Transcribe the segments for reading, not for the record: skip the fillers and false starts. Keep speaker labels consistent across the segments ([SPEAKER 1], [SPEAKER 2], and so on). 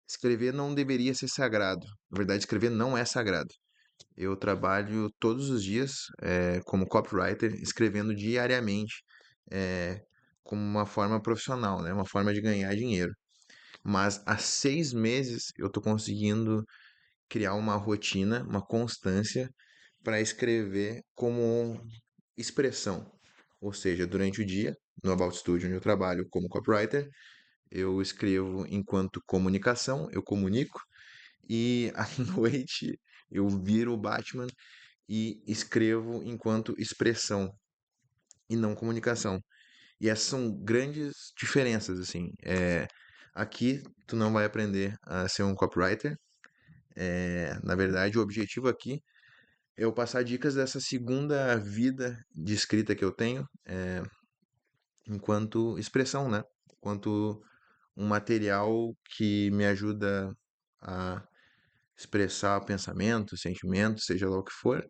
[SPEAKER 1] Escrever não deveria ser sagrado. Na verdade, escrever não é sagrado. Eu trabalho todos os dias como copywriter, escrevendo diariamente, eh, como uma forma profissional, né? Uma forma de ganhar dinheiro. Mas há 6 meses eu estou conseguindo criar uma rotina, uma constância para escrever como expressão. Ou seja, durante o dia, no About Studio, onde eu trabalho como copywriter, eu escrevo enquanto comunicação, eu comunico, e à noite eu viro o Batman e escrevo enquanto expressão e não comunicação. E essas são grandes diferenças, assim. Aqui tu não vai aprender a ser um copywriter. Na verdade, o objetivo aqui é eu passar dicas dessa segunda vida de escrita que eu tenho, enquanto expressão, né? Enquanto um material que me ajuda a expressar pensamento, sentimento, seja lá o que for,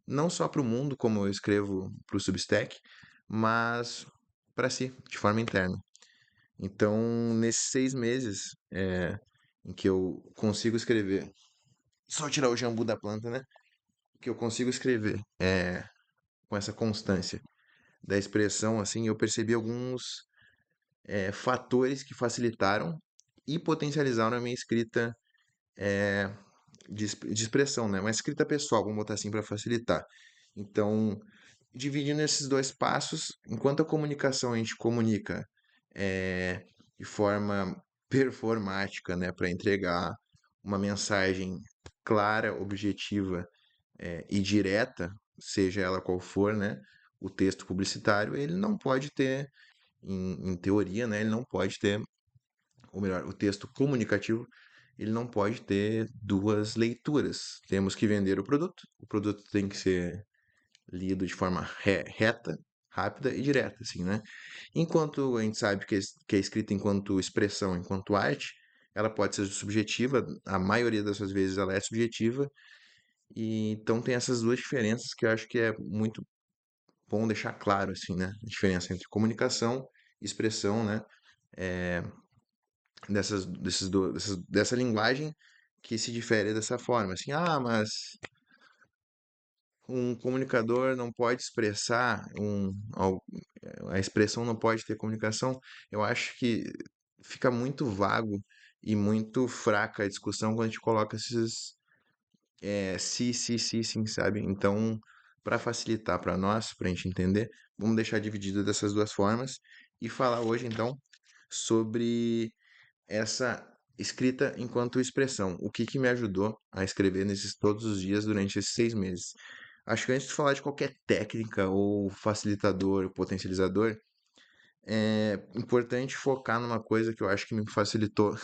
[SPEAKER 1] não só para o mundo, como eu escrevo para o Substack, mas para si, de forma interna. Então, nesses 6 meses em que eu consigo escrever, só tirar o jambu da planta, né? Que eu consigo escrever com essa constância da expressão, assim, eu percebi alguns fatores que facilitaram e potencializaram a minha escrita de expressão, né? Uma escrita pessoal, vamos botar assim para facilitar. Então, dividindo esses dois passos, enquanto a comunicação a gente comunica de forma performática, né, para entregar uma mensagem clara, objetiva e direta, seja ela qual for, né, o texto publicitário, ele não pode ter, em teoria, né, ele não pode ter, ou melhor, o texto comunicativo, ele não pode ter duas leituras. Temos que vender o produto tem que ser lido de forma reta, rápida e direta, assim, né? Enquanto a gente sabe que é escrita enquanto expressão, enquanto arte, ela pode ser subjetiva, a maioria das suas vezes ela é subjetiva, e então tem essas duas diferenças que eu acho que é muito bom deixar claro, assim, né? A diferença entre comunicação e expressão, né? Dessa linguagem que se difere dessa forma, assim, mas um comunicador não pode expressar a expressão não pode ter comunicação. Eu acho que fica muito vago e muito fraca a discussão quando a gente coloca esses se, sim, sabe? Então, para facilitar para nós, para a gente entender, vamos deixar dividido dessas duas formas e falar hoje, então, sobre essa escrita enquanto expressão. O que que me ajudou a escrever nesses todos os dias durante esses 6 meses? Acho que antes de falar de qualquer técnica ou facilitador, potencializador, é importante focar numa coisa que eu acho que me facilitou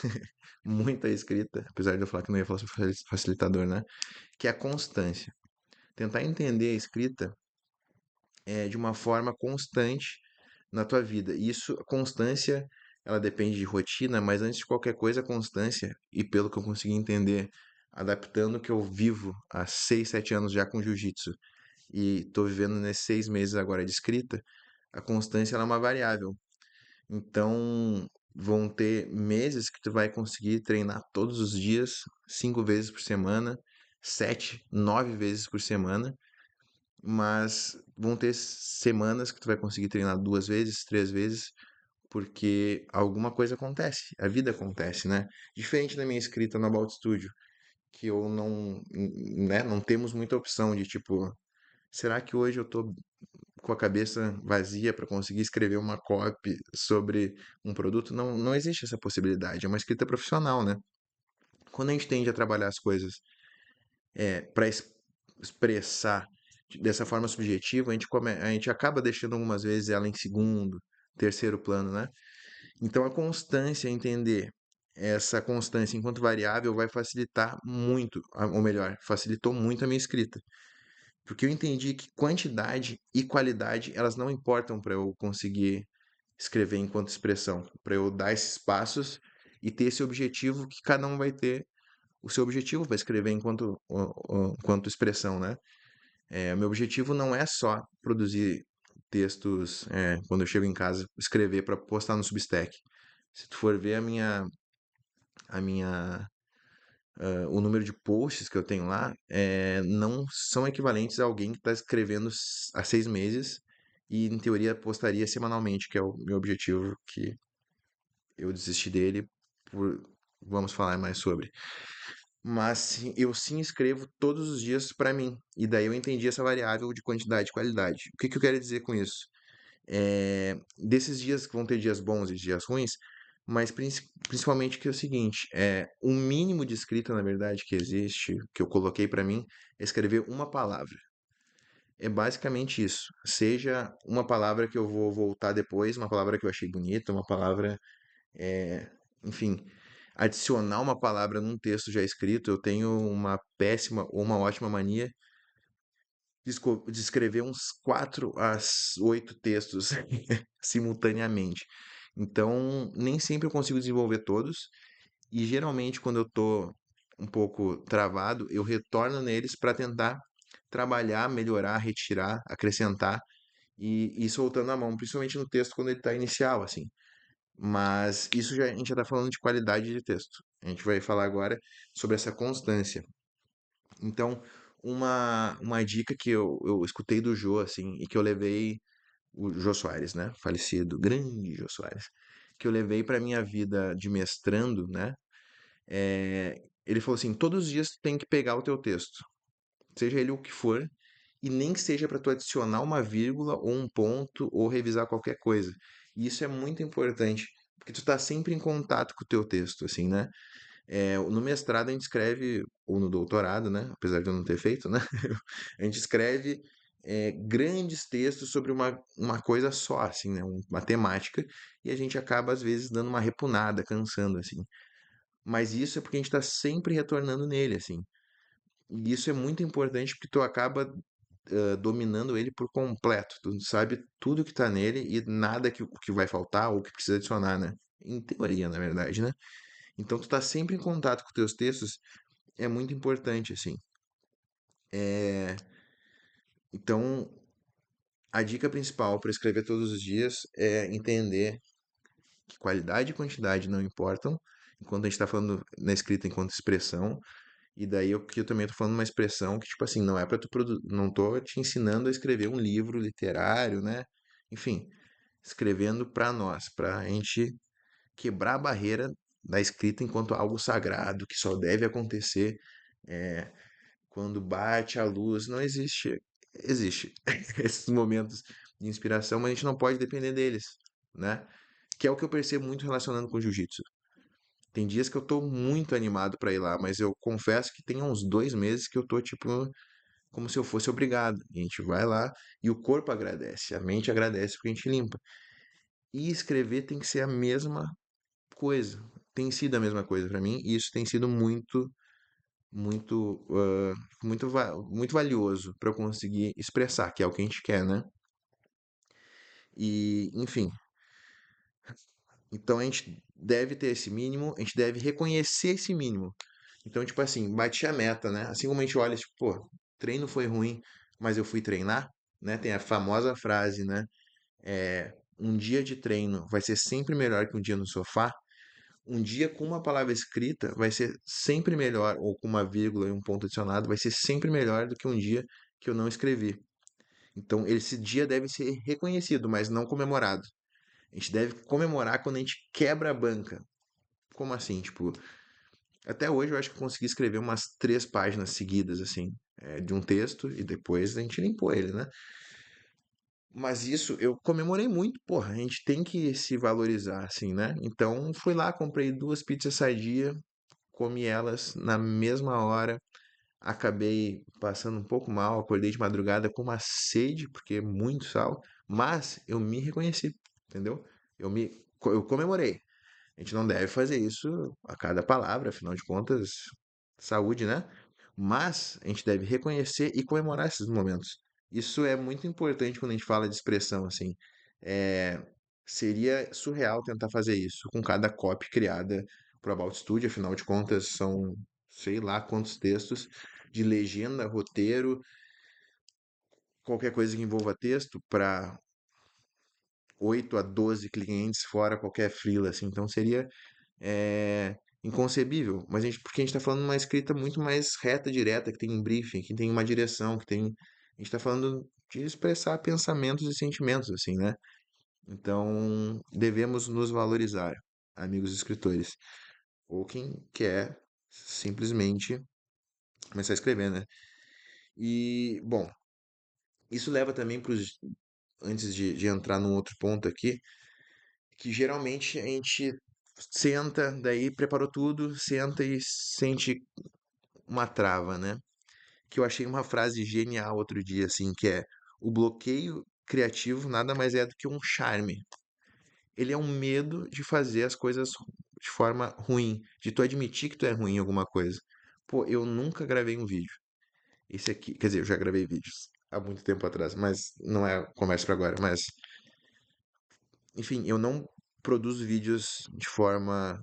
[SPEAKER 1] muito a escrita, apesar de eu falar que não ia falar sobre facilitador, né? Que é a constância. Tentar entender a escrita de uma forma constante na tua vida. E isso, a constância, ela depende de rotina, mas antes de qualquer coisa, a constância, e pelo que eu consegui entender, adaptando o que eu vivo há 6, 7 anos já com jiu-jitsu, e estou vivendo nesses 6 meses agora de escrita, a constância ela é uma variável. Então, vão ter meses que tu vai conseguir treinar todos os dias, 5 vezes por semana, 7, 9 vezes por semana, mas vão ter semanas que tu vai conseguir treinar 2 vezes, 3 vezes, porque alguma coisa acontece, a vida acontece, né? Diferente da minha escrita no About Studio, que eu não, né, não temos muita opção de tipo, será que hoje eu tô com a cabeça vazia para conseguir escrever uma copy sobre um produto? Não, não existe essa possibilidade, é uma escrita profissional, né? Quando a gente tende a trabalhar as coisas para expressar dessa forma subjetiva, a gente acaba deixando algumas vezes ela em segundo, terceiro plano, né? Então a constância, entender essa constância enquanto variável vai facilitar muito, ou melhor, facilitou muito a minha escrita. Porque eu entendi que quantidade e qualidade, elas não importam para eu conseguir escrever enquanto expressão, para eu dar esses passos e ter esse objetivo que cada um vai ter o seu objetivo para escrever enquanto expressão, né? Meu objetivo não é só produzir textos quando eu chego em casa, escrever para postar no Substack. Se tu for ver a minha, o número de posts que eu tenho lá não são equivalentes a alguém que está escrevendo há 6 meses e, em teoria, postaria semanalmente, que é o meu objetivo, que eu desisti dele por... Vamos falar mais sobre. Mas eu sim escrevo todos os dias para mim. E daí eu entendi essa variável de quantidade e qualidade. O que que eu quero dizer com isso? Desses dias que vão ter dias bons e dias ruins, mas principalmente que é o seguinte, o mínimo de escrita, na verdade, que existe, que eu coloquei para mim, é escrever uma palavra. É basicamente isso. Seja uma palavra que eu vou voltar depois, uma palavra que eu achei bonita, uma palavra, enfim, adicionar uma palavra num texto já escrito. Eu tenho uma péssima ou uma ótima mania de escrever uns 4 a 8 textos simultaneamente. Então, nem sempre eu consigo desenvolver todos, e geralmente quando eu tô um pouco travado, eu retorno neles para tentar trabalhar, melhorar, retirar, acrescentar e ir soltando a mão, principalmente no texto quando ele está inicial, assim. Mas isso já, a gente já está falando de qualidade de texto. A gente vai falar agora sobre essa constância. Então, uma dica que eu escutei do Jô, assim, e que eu levei, o Jô Soares, né? Falecido, grande Jô Soares, que eu levei para minha vida de mestrando, né? Ele falou assim: todos os dias tu tem que pegar o teu texto, seja ele o que for, e nem que seja para tu adicionar uma vírgula ou um ponto ou revisar qualquer coisa. E isso é muito importante, porque tu tá sempre em contato com o teu texto, assim, né? No mestrado a gente escreve, ou no doutorado, né? Apesar de eu não ter feito, né? A gente escreve grandes textos sobre uma coisa só, assim, né? Uma temática, e a gente acaba, às vezes, dando uma repunada, cansando, assim. Mas isso é porque a gente está sempre retornando nele, assim. E isso é muito importante porque tu acaba dominando ele por completo. Tu sabe tudo que tá nele e nada que vai faltar ou que precisa adicionar, né? Em teoria, na verdade, né? Então tu tá sempre em contato com teus textos, é muito importante, assim. É, Então, a dica principal para escrever todos os dias é entender que qualidade e quantidade não importam, enquanto a gente está falando na escrita enquanto expressão. E daí eu também tô falando uma expressão que, tipo assim, não é para tu não tô te ensinando a escrever um livro literário, né? Enfim, escrevendo para nós, para a gente quebrar a barreira da escrita enquanto algo sagrado que só deve acontecer é, quando bate a luz. Não existe, existe esses momentos de inspiração, mas a gente não pode depender deles, né? Que é o que eu percebo muito relacionando com o jiu-jitsu. Tem dias que eu tô muito animado pra ir lá, mas eu confesso que tem uns 2 meses que eu tô, tipo, como se eu fosse obrigado. E a gente vai lá e o corpo agradece, a mente agradece porque a gente limpa. E escrever tem que ser a mesma coisa. Tem sido a mesma coisa pra mim, e isso tem sido muito, muito valioso pra eu conseguir expressar, que é o que a gente quer, né? E, enfim, então a gente deve ter esse mínimo, a gente deve reconhecer esse mínimo. Então, tipo assim, bati a meta, né? Assim como a gente olha, tipo, pô, treino foi ruim, mas eu fui treinar, né? Tem a famosa frase, né? Um dia de treino vai ser sempre melhor que um dia no sofá. Um dia com uma palavra escrita vai ser sempre melhor, ou com uma vírgula e um ponto adicionado, vai ser sempre melhor do que um dia que eu não escrevi. Então, esse dia deve ser reconhecido, mas não comemorado. A gente deve comemorar quando a gente quebra a banca. Como assim? Tipo, até hoje eu acho que eu consegui escrever umas 3 páginas seguidas, assim, de um texto, e depois a gente limpou ele, né? Mas isso eu comemorei muito, porra, a gente tem que se valorizar, assim, né? Então fui lá, comprei 2 pizzas sadia, comi elas na mesma hora, acabei passando um pouco mal, acordei de madrugada com uma sede, porque é muito sal, mas eu me reconheci, entendeu? Eu comemorei. A gente não deve fazer isso a cada palavra, afinal de contas, saúde, né? Mas a gente deve reconhecer e comemorar esses momentos. Isso é muito importante quando a gente fala de expressão, assim. É, Seria surreal tentar fazer isso com cada copy criada para o About Studio, afinal de contas, são sei lá quantos textos de legenda, roteiro, qualquer coisa que envolva texto, para 8 a 12 clientes, fora qualquer freela, assim. Então seria inconcebível, mas porque a gente está falando de uma escrita muito mais reta, direta, que tem um briefing, que tem uma direção, que tem. A gente está falando de expressar pensamentos e sentimentos, assim, né? Então, devemos nos valorizar, amigos escritores. Ou quem quer simplesmente começar a escrever, né? E, bom, isso leva também para os. Antes de entrar num outro ponto aqui, que geralmente a gente senta, daí preparou tudo, senta e sente uma trava, né? Que eu achei uma frase genial outro dia, assim, que é: o bloqueio criativo nada mais é do que um charme. Ele é um medo de fazer as coisas de forma ruim, de tu admitir que tu é ruim em alguma coisa. Pô, eu nunca gravei um vídeo. Esse aqui, quer dizer, eu já gravei vídeos há muito tempo atrás, mas não é conversa pra agora. Mas, enfim, eu não produzo vídeos de forma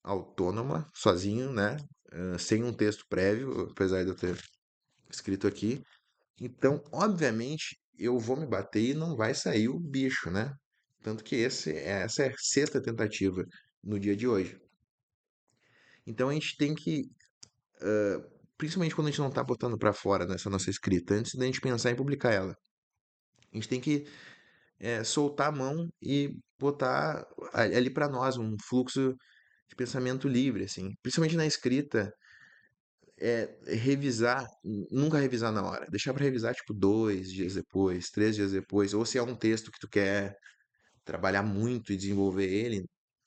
[SPEAKER 1] autônoma, sozinho, né? Sem um texto prévio, apesar de eu ter escrito aqui. Então, obviamente, eu vou me bater e não vai sair o bicho, né? Tanto que essa é a sexta tentativa no dia de hoje. Então, a gente tem que, principalmente quando a gente não está botando para fora nessa nossa escrita, antes da gente pensar em publicar ela, a gente tem que soltar a mão e botar ali para nós um fluxo de pensamento livre, assim. Principalmente na escrita, revisar, nunca revisar na hora. Deixar para revisar, tipo, 2 dias depois, 3 dias depois. Ou se é um texto que tu quer trabalhar muito e desenvolver ele,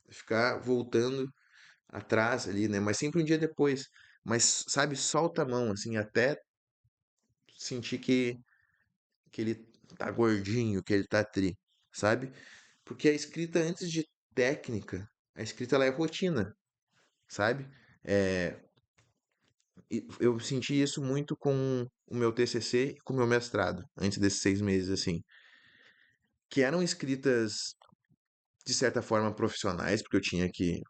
[SPEAKER 1] ficar voltando atrás ali, né? Mas sempre um dia depois. Mas, sabe, solta a mão, assim, até sentir que ele tá gordinho, que ele tá tri, sabe? Porque a escrita, antes de técnica, a escrita ela é rotina, sabe? É, e eu senti isso muito com o meu TCC e com o meu mestrado, antes desses 6 meses, assim, que eram escritas de certa forma profissionais, porque eu tinha que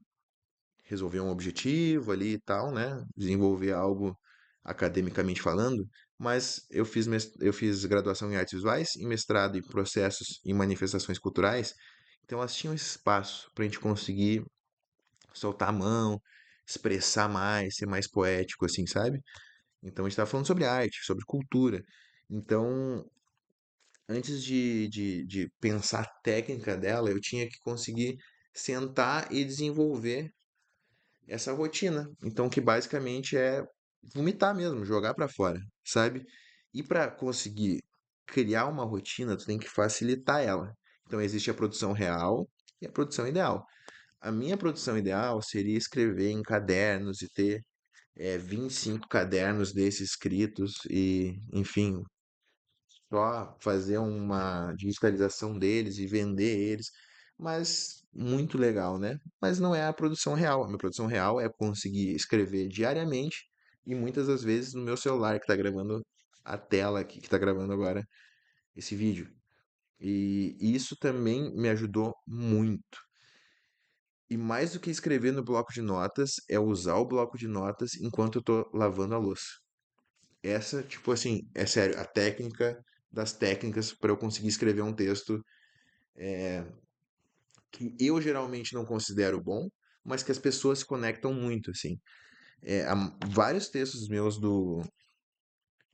[SPEAKER 1] resolver um objetivo ali e tal, né? Desenvolver algo academicamente falando, mas eu fiz graduação em artes visuais e mestrado em processos e manifestações culturais, então elas tinham espaço para a gente conseguir soltar a mão, expressar mais, ser mais poético, assim, sabe? Então a gente estava falando sobre arte, sobre cultura. Então, antes de pensar a técnica dela, eu tinha que conseguir sentar e desenvolver essa rotina. Então, que basicamente é vomitar mesmo, jogar para fora, sabe? E para conseguir criar uma rotina, tu tem que facilitar ela. Então, existe a produção real e a produção ideal. A minha produção ideal seria escrever em cadernos e ter 25 cadernos desses escritos e, enfim, só fazer uma digitalização deles e vender eles. Mas muito legal, né? Mas não é a produção real. A minha produção real é conseguir escrever diariamente e muitas das vezes no meu celular que está gravando a tela aqui, que está gravando agora esse vídeo. E isso também me ajudou muito. E mais do que escrever no bloco de notas, é usar o bloco de notas enquanto eu tô lavando a louça. Essa, tipo assim, é sério, a técnica das técnicas para eu conseguir escrever um texto que eu geralmente não considero bom, mas que as pessoas se conectam muito, assim. Há vários textos meus do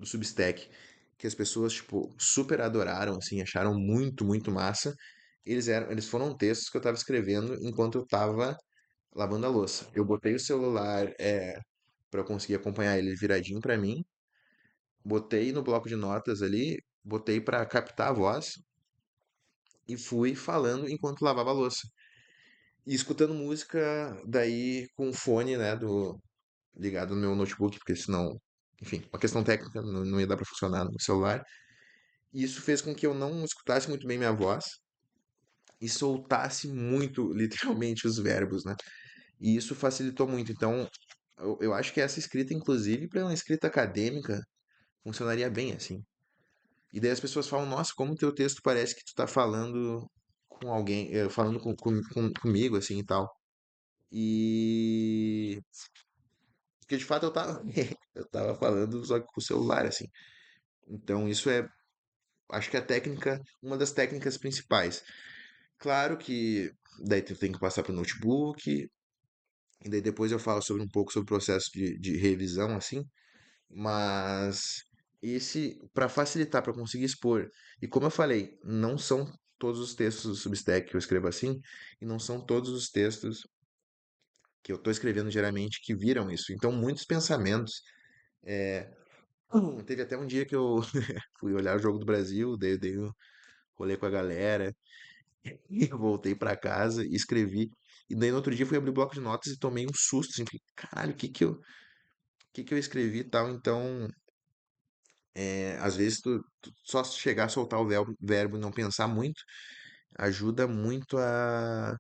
[SPEAKER 1] Substack que as pessoas, tipo, super adoraram, assim, acharam muito, muito massa. Eles foram textos que eu tava escrevendo enquanto eu tava lavando a louça. Eu botei o celular para eu conseguir acompanhar ele viradinho para mim, botei no bloco de notas ali, botei para captar a voz e fui falando enquanto lavava a louça. E escutando música daí com o fone, né, ligado no meu notebook, porque senão, enfim, uma questão técnica, não ia dar para funcionar no celular. E isso fez com que eu não escutasse muito bem minha voz e soltasse muito, literalmente, os verbos, né? E isso facilitou muito. Então, eu acho que essa escrita, inclusive, para uma escrita acadêmica, funcionaria bem assim. E daí as pessoas falam, nossa, como teu texto parece que tu tá falando com alguém, falando comigo, assim, e tal. E... Porque, de fato, eu tava, eu tava falando só que com o celular, assim. Então, isso é, acho que é a técnica, uma das técnicas principais. Claro que daí tu tem que passar pro notebook, E daí depois eu falo sobre um pouco sobre o processo de revisão, assim. Mas esse, para facilitar, para conseguir expor. E como eu falei, não são todos os textos do Substack que eu escrevo assim, e não são todos os textos que eu estou escrevendo geralmente que viram isso. Então, muitos pensamentos. Teve até um dia que eu fui olhar o Jogo do Brasil, daí eu dei um rolê com a galera, e eu voltei para casa e escrevi. E daí no outro dia fui abrir o bloco de notas e tomei um susto, assim, fiquei, caralho, o que que eu escrevi e tal. Então, às vezes tu só chegar a soltar o verbo e não pensar muito, ajuda muito a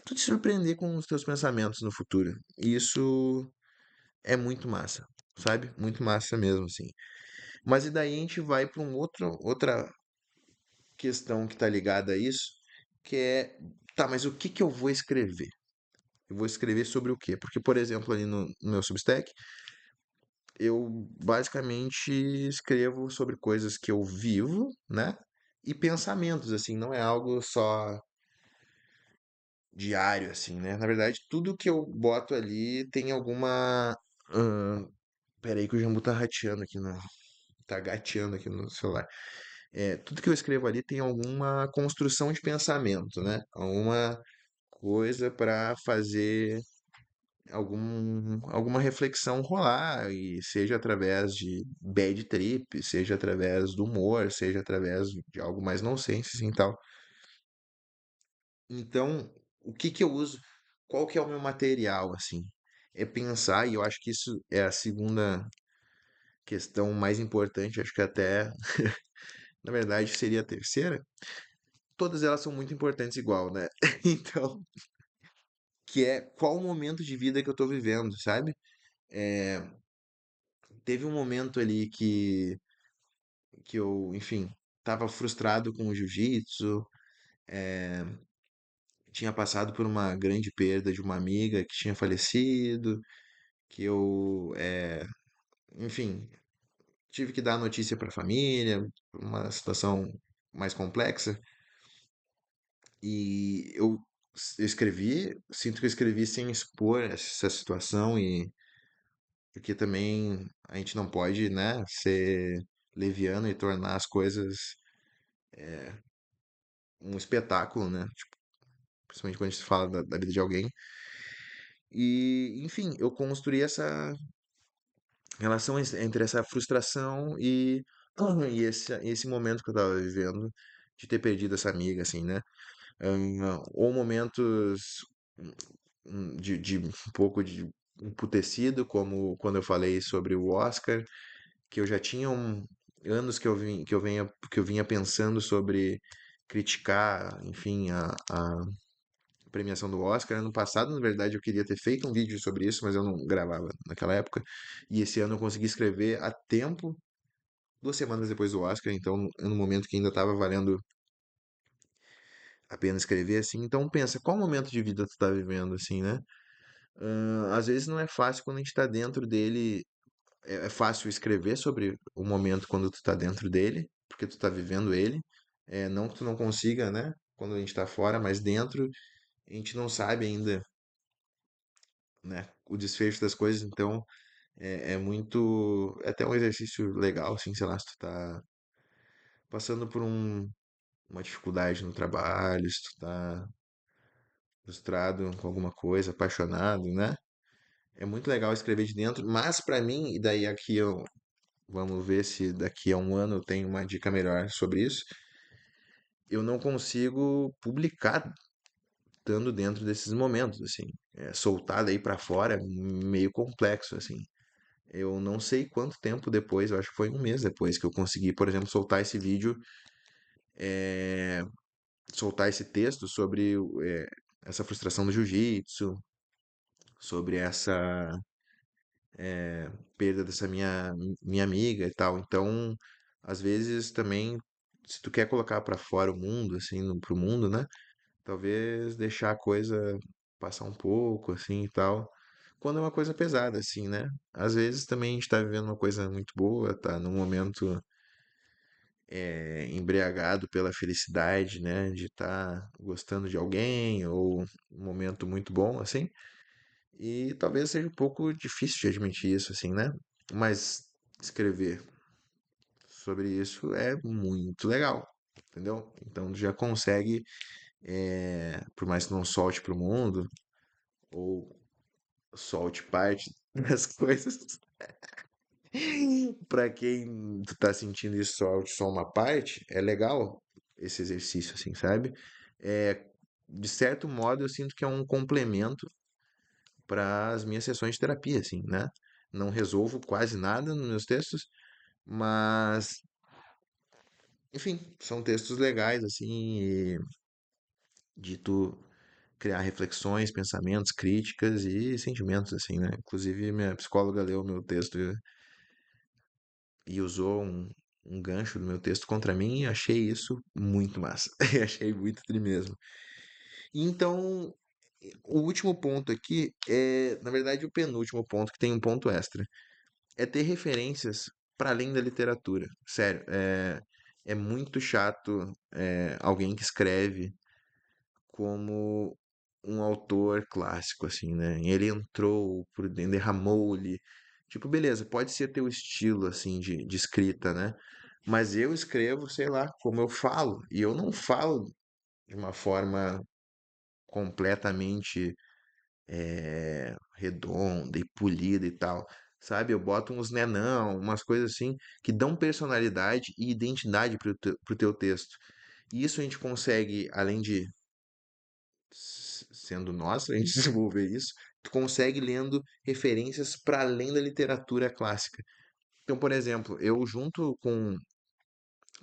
[SPEAKER 1] tu te surpreender com os teus pensamentos no futuro. E isso é muito massa, sabe? Muito massa mesmo, assim. Mas e daí a gente vai para outra questão que tá ligada a isso, que é, tá, mas o que que eu vou escrever? Eu vou escrever sobre o quê? Porque, por exemplo, ali no meu Substack, eu basicamente escrevo sobre coisas que eu vivo, né? E pensamentos, assim, não é algo só diário, assim, né? Na verdade, tudo que eu boto ali tem alguma. Peraí que o Jambu tá rateando aqui no. Tá gateando aqui no celular. Tudo que eu escrevo ali tem alguma construção de pensamento, né? Alguma coisa para fazer alguma reflexão rolar, e seja através de bad trip, seja através do humor, seja através de algo mais nonsense, assim, tal. Então, o que que eu uso? Qual que é o meu material, assim? É pensar, e eu acho que isso é a segunda questão mais importante, acho que até, na verdade, seria a terceira. Todas elas são muito importantes igual, né? Então, que é qual o momento de vida que eu tô vivendo, sabe? É, teve um momento ali que eu, enfim, tava frustrado com o jiu-jitsu, tinha passado por uma grande perda de uma amiga que tinha falecido, que eu, enfim, tive que dar a notícia para a família, uma situação mais complexa, e eu escrevi, sinto que eu escrevi sem expor essa situação, e porque também a gente não pode, né, ser leviano e tornar as coisas um espetáculo, né? Principalmente quando a gente fala da vida de alguém. E, enfim, eu construí essa relação entre essa frustração e esse momento que eu tava vivendo de ter perdido essa amiga, assim, né? Ou momentos de um pouco de emputecido, como quando eu falei sobre o Oscar, que eu já tinha anos que eu vinha pensando sobre criticar, enfim, a premiação do Oscar. Ano passado, na verdade, eu queria ter feito um vídeo sobre isso, mas eu não gravava naquela época. E esse ano eu consegui escrever a tempo, 2 semanas depois do Oscar, então no momento que ainda estava valendo a pena escrever, assim. Então pensa, qual momento de vida tu tá vivendo, assim, né? Às vezes não é fácil quando a gente tá dentro dele. É fácil escrever sobre o momento quando tu tá dentro dele, porque tu tá vivendo ele. Não que tu não consiga, né? Quando a gente tá fora, mas dentro a gente não sabe ainda, né, o desfecho das coisas. Então é muito. É até um exercício legal, assim, sei lá, se tu tá passando por uma dificuldade no trabalho, se tu tá frustrado com alguma coisa, apaixonado, né? É muito legal escrever de dentro, mas pra mim, e daí aqui vamos ver se daqui a um ano eu tenho uma dica melhor sobre isso. Eu não consigo publicar estando dentro desses momentos, assim. Soltar daí pra fora é meio complexo, assim. Eu não sei quanto tempo depois, eu acho que foi um mês depois que eu consegui, por exemplo, soltar esse vídeo, soltar esse texto sobre essa frustração do jiu-jitsu, sobre essa perda dessa minha amiga e tal. Então, às vezes também, se tu quer colocar pra fora o mundo, assim, pro mundo, né? Talvez deixar a coisa passar um pouco, assim, e tal. Quando é uma coisa pesada, assim, né? Às vezes também a gente tá vivendo uma coisa muito boa, tá num momento embriagado pela felicidade, né? De estar gostando de alguém, ou um momento muito bom, assim. E talvez seja um pouco difícil de admitir isso, assim, né? Mas escrever sobre isso é muito legal, entendeu? Então já consegue, por mais que não solte para o mundo, ou solte parte das coisas, para quem tu tá sentindo isso solte só uma parte, é legal esse exercício, assim, sabe? É, de certo modo, eu sinto que é um complemento para as minhas sessões de terapia, assim, né? Não resolvo quase nada nos meus textos, mas, enfim, são textos legais, assim, de tu criar reflexões, pensamentos, críticas e sentimentos, assim, né? Inclusive, minha psicóloga leu meu texto e usou um gancho do meu texto contra mim e achei isso muito massa. Achei muito tri mesmo. Então, o último ponto aqui é, na verdade, o penúltimo ponto, que tem um ponto extra. É ter referências para além da literatura. Sério, é muito chato alguém que escreve como um autor clássico, assim, né? Ele entrou por dentro, derramou-lhe. Tipo, beleza, pode ser teu estilo, assim, de escrita, né? Mas eu escrevo, sei lá, como eu falo. E eu não falo de uma forma completamente redonda e polida e tal. Sabe? Eu boto uns nenão, umas coisas assim, que dão personalidade e identidade pro teu texto. E isso a gente consegue, além de sendo nós, a gente desenvolver isso, tu consegue lendo referências para além da literatura clássica. Então, por exemplo, eu junto com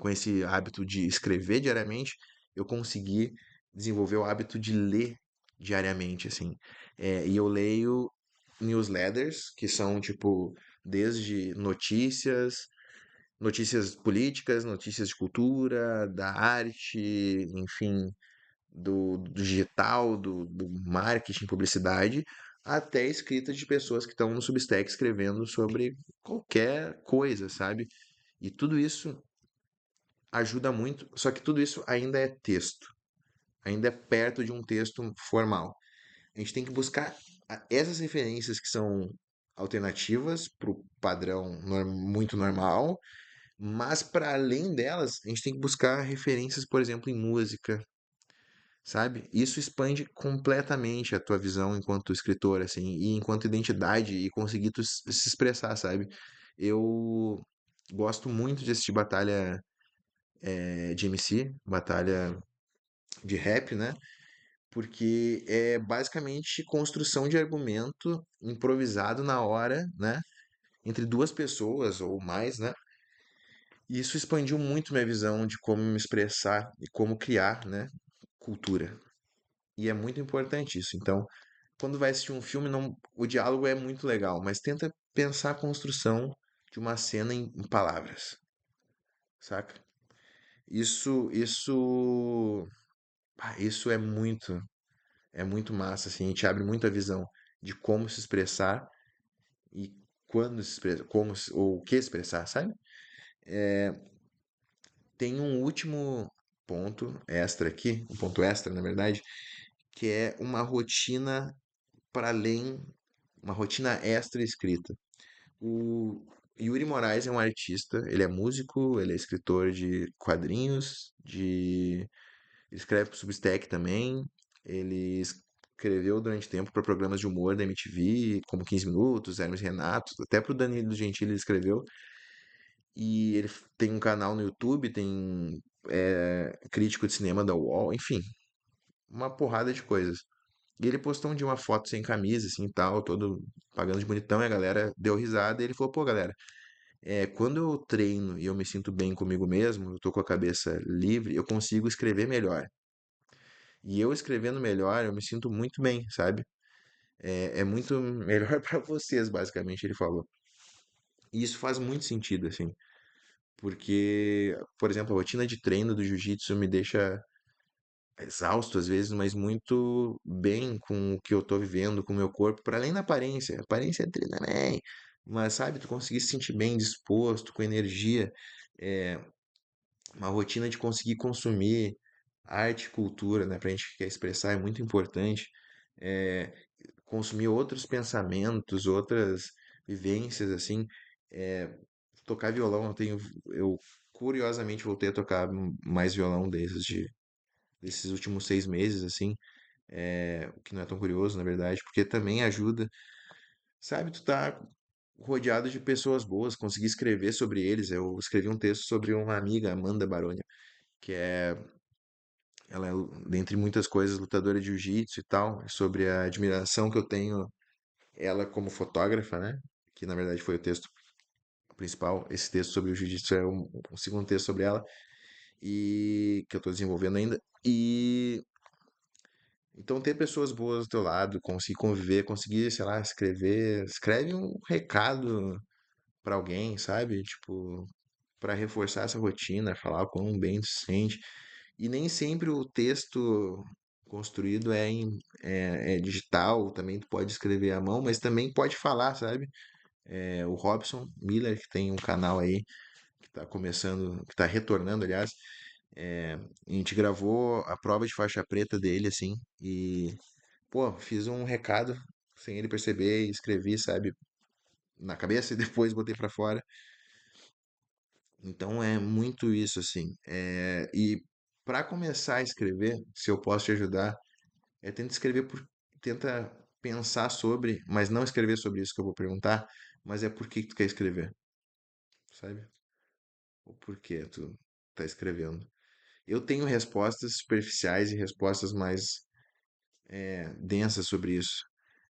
[SPEAKER 1] esse hábito de escrever diariamente, eu consegui desenvolver o hábito de ler diariamente, assim. E eu leio newsletters, que são, tipo, desde notícias políticas, notícias de cultura, da arte, enfim, do digital, do marketing, publicidade, até escrita de pessoas que estão no Substack escrevendo sobre qualquer coisa, sabe? E tudo isso ajuda muito, só que tudo isso ainda é texto, ainda é perto de um texto formal. A gente tem que buscar essas referências que são alternativas para o padrão muito normal, mas para além delas, a gente tem que buscar referências, por exemplo, em música, sabe? Isso expande completamente a tua visão enquanto escritor, assim, e enquanto identidade e conseguir tu se expressar, sabe? Eu gosto muito de assistir batalha de MC, batalha de rap, né? Porque é basicamente construção de argumento improvisado na hora, né? Entre duas pessoas ou mais, né? E isso expandiu muito minha visão de como me expressar e como criar, né? Cultura. E é muito importante isso. Então, quando vai assistir um filme, não, o diálogo é muito legal, mas tenta pensar a construção de uma cena em palavras, saca? Isso é muito massa, assim, a gente abre muito a visão de como se expressar e quando se expressa, ou o que expressar, sabe? Tem um último ponto extra aqui, um ponto extra, na verdade, que é uma rotina para além, uma rotina extra escrita. O Yuri Moraes é um artista, ele é músico, ele é escritor de quadrinhos, ele escreve pro Substack também, ele escreveu durante tempo para programas de humor da MTV, como 15 Minutos, Hermes e Renato, até pro Danilo Gentili ele escreveu. E ele tem um canal no YouTube, tem crítico de cinema da UOL, enfim, uma porrada de coisas. E ele postou um dia uma foto sem camisa, assim, e tal, todo pagando de bonitão, e a galera deu risada, e ele falou, pô, galera, quando eu treino e eu me sinto bem comigo mesmo, eu tô com a cabeça livre, eu consigo escrever melhor. E eu escrevendo melhor, eu me sinto muito bem, sabe? É muito melhor pra vocês, basicamente, ele falou. E isso faz muito sentido, assim, porque, por exemplo, a rotina de treino do jiu-jitsu me deixa exausto às vezes, mas muito bem com o que eu tô vivendo, com o meu corpo, para além da aparência. A aparência é treina bem, mas sabe, tu conseguir se sentir bem disposto, com energia, é, uma rotina de conseguir consumir arte e cultura, né, pra gente que quer expressar é muito importante. É, consumir outros pensamentos, outras vivências, assim. É, tocar violão, eu curiosamente voltei a tocar mais violão desses últimos 6 meses, assim. O que não é tão curioso, na verdade, porque também ajuda, sabe, tu tá rodeado de pessoas boas, conseguir escrever sobre eles. Eu escrevi um texto sobre uma amiga, Amanda Baroni, que ela é, dentre muitas coisas, lutadora de jiu-jitsu e tal, sobre a admiração que eu tenho ela como fotógrafa, né? Que na verdade foi o texto principal. Esse texto sobre o jiu-jitsu é um segundo texto sobre ela e que eu tô desenvolvendo ainda. E então ter pessoas boas do teu lado, conseguir conviver, conseguir, sei lá, escreve um recado pra alguém, sabe? Tipo, pra reforçar essa rotina, falar quão bem tu se sente. E nem sempre o texto construído é digital, também tu pode escrever à mão, mas também pode falar, sabe? O Robson Miller, que tem um canal aí, que tá começando, que tá retornando, aliás, a gente gravou a prova de faixa preta dele, assim, e, pô, fiz um recado sem ele perceber e escrevi, sabe, na cabeça e depois botei pra fora. Então é muito isso, assim. E para começar a escrever, se eu posso te ajudar, tenta escrever tenta pensar sobre, mas não escrever sobre isso que eu vou perguntar, mas é por que que tu quer escrever, sabe? O porquê tu tá escrevendo. Eu tenho respostas superficiais e respostas mais densas sobre isso,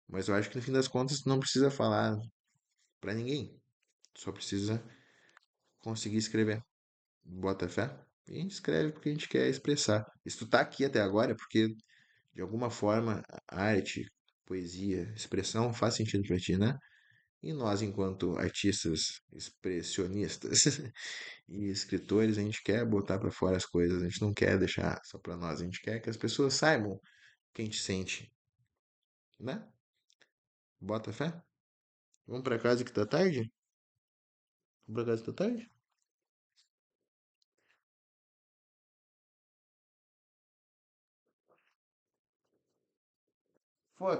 [SPEAKER 1] mas eu acho que no fim das contas tu não precisa falar pra ninguém, tu só precisa conseguir escrever. Bota fé? E a gente escreve porque a gente quer expressar. E se tu tá aqui até agora é porque, de alguma forma, a arte, poesia, expressão faz sentido pra ti, né? E nós, enquanto artistas expressionistas e escritores, a gente quer botar pra fora as coisas, a gente não quer deixar só pra nós, a gente quer que as pessoas saibam o que a gente sente, né? Bota fé? Vamos pra casa que tá tarde? Vamos pra casa que tá tarde? Pô,